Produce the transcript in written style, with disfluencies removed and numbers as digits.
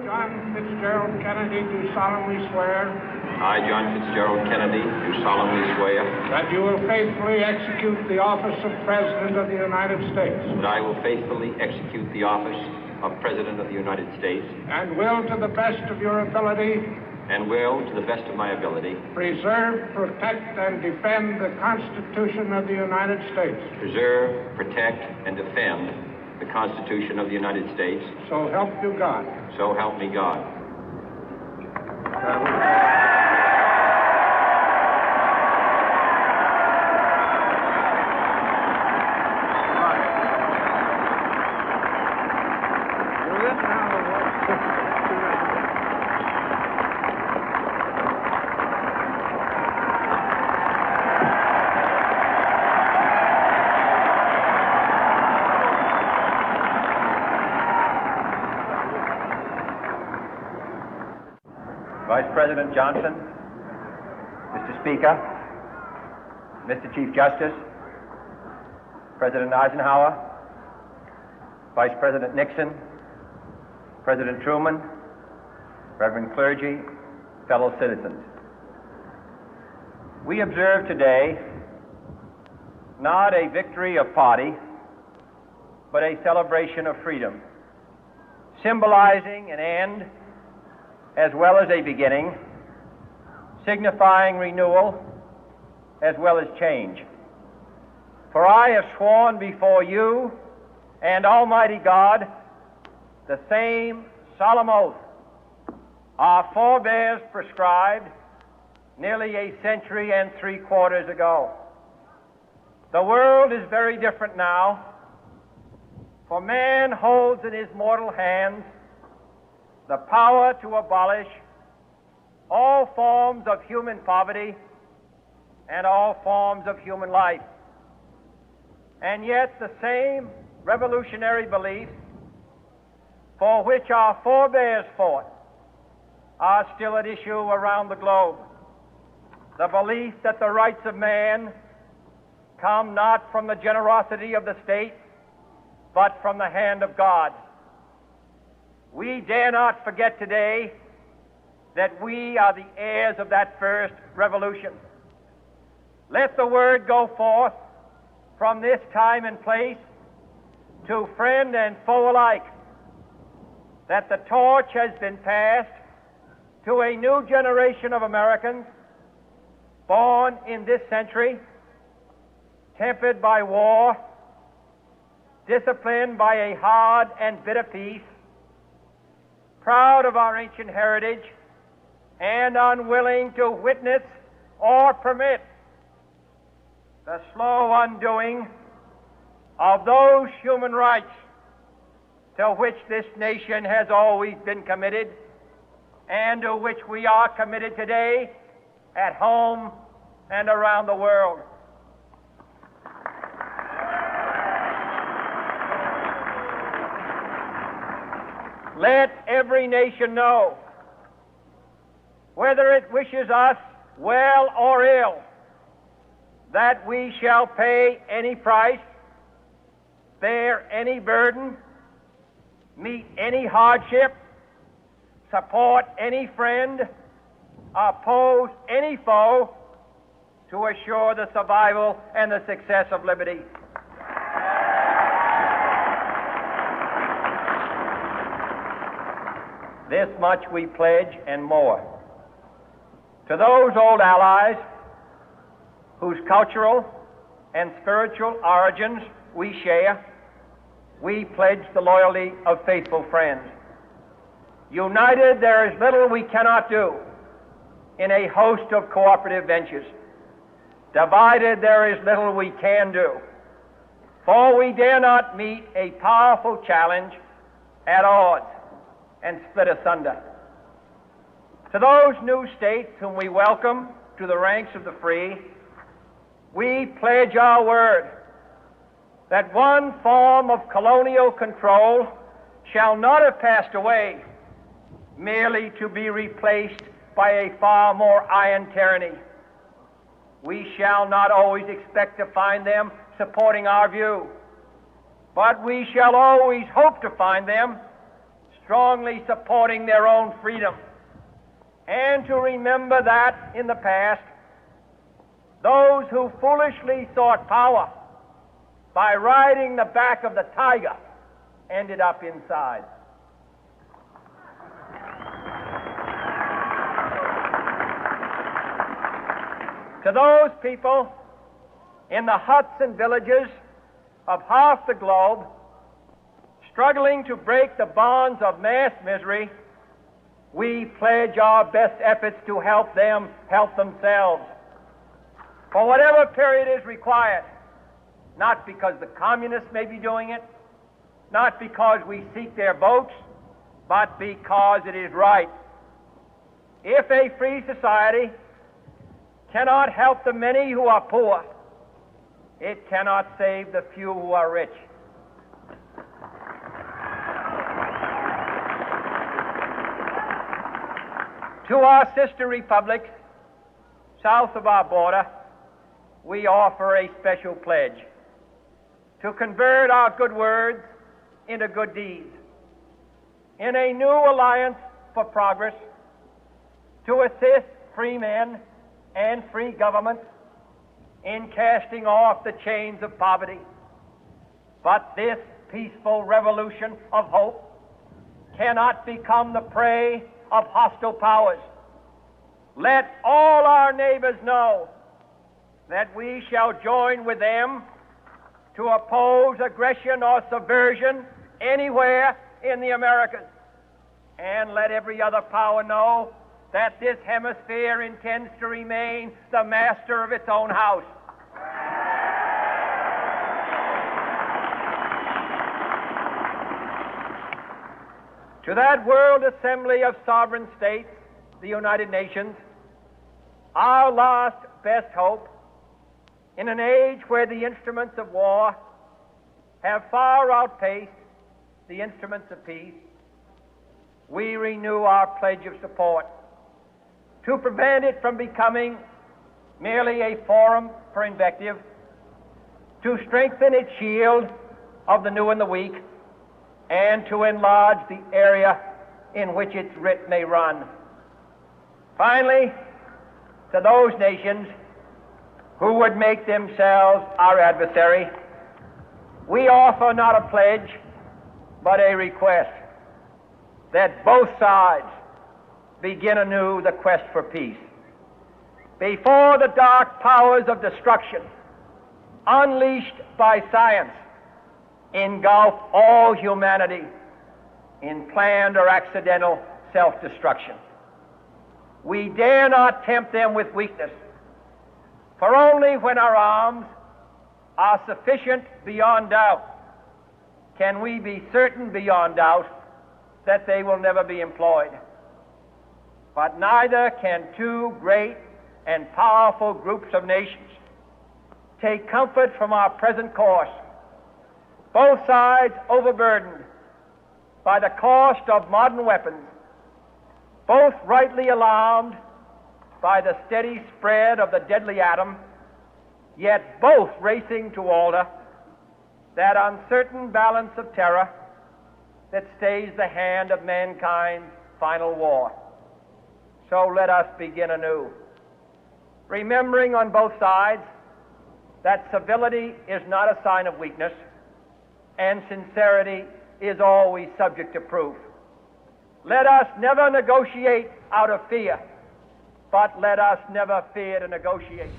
John Fitzgerald Kennedy, do solemnly swear. I, John Fitzgerald Kennedy, do solemnly swear. That you will faithfully execute the office of President of the United States. That I will faithfully execute the office of President of the United States. And will, to the best of your ability. And will, to the best of my ability. Preserve, protect, and defend the Constitution of the United States. Preserve, protect, and defend the Constitution of the United States. So help you God. So help me God. Vice President Johnson, Mr. Speaker, Mr. Chief Justice, President Eisenhower, Vice President Nixon, President Truman, Reverend clergy, fellow citizens. We observe today not a victory of party, but a celebration of freedom, symbolizing an end as well as a beginning, signifying renewal as well as change. For I have sworn before you and Almighty God the same solemn oath our forebears prescribed nearly a century and 3/4 ago. The world is very different now, for man holds in his mortal hands the power to abolish all forms of human poverty and all forms of human life. And yet the same revolutionary beliefs for which our forebears fought are still at issue around the globe. The belief that the rights of man come not from the generosity of the state, but from the hand of God. We dare not forget today that we are the heirs of that first revolution. Let the word go forth from this time and place to friend and foe alike that the torch has been passed to a new generation of Americans born in this century, tempered by war, disciplined by a hard and bitter peace, proud of our ancient heritage, and unwilling to witness or permit the slow undoing of those human rights to which this nation has always been committed and to which we are committed today at home and around the world. Let every nation know, whether it wishes us well or ill, that we shall pay any price, bear any burden, meet any hardship, support any friend, oppose any foe to assure the survival and the success of liberty. This much we pledge and more. To those old allies whose cultural and spiritual origins we share, we pledge the loyalty of faithful friends. United, there is little we cannot do in a host of cooperative ventures. Divided, there is little we can do, for we dare not meet a powerful challenge at odds and split asunder. To those new states whom we welcome to the ranks of the free, we pledge our word that one form of colonial control shall not have passed away merely to be replaced by a far more iron tyranny. We shall not always expect to find them supporting our view, but we shall always hope to find them strongly supporting their own freedom, and to remember that in the past, those who foolishly sought power by riding the back of the tiger ended up inside. To those people in the huts and villages of half the globe struggling to break the bonds of mass misery, we pledge our best efforts to help them help themselves for whatever period is required, not because the communists may be doing it, not because we seek their votes, but because it is right. If a free society cannot help the many who are poor, it cannot save the few who are rich. To our sister republics south of our border, we offer a special pledge to convert our good words into good deeds, in a new alliance for progress, to assist free men and free governments in casting off the chains of poverty. But this peaceful revolution of hope cannot become the prey of hostile powers. Let all our neighbors know that we shall join with them to oppose aggression or subversion anywhere in the Americas. And let every other power know that this hemisphere intends to remain the master of its own house. To that World Assembly of Sovereign States, the United Nations, our last best hope, in an age where the instruments of war have far outpaced the instruments of peace, we renew our pledge of support to prevent it from becoming merely a forum for invective, to strengthen its shield of the new and the weak, and to enlarge the area in which its writ may run. Finally, to those nations who would make themselves our adversary, we offer not a pledge, but a request that both sides begin anew the quest for peace. Before the dark powers of destruction, unleashed by science, engulf all humanity in planned or accidental self-destruction, we dare not tempt them with weakness, for only when our arms are sufficient beyond doubt can we be certain beyond doubt that they will never be employed. But neither can two great and powerful groups of nations take comfort from our present course, both sides overburdened by the cost of modern weapons, both rightly alarmed by the steady spread of the deadly atom, yet both racing to alter that uncertain balance of terror that stays the hand of mankind's final war. So let us begin anew, remembering on both sides that civility is not a sign of weakness, and sincerity is always subject to proof. Let us never negotiate out of fear, but let us never fear to negotiate.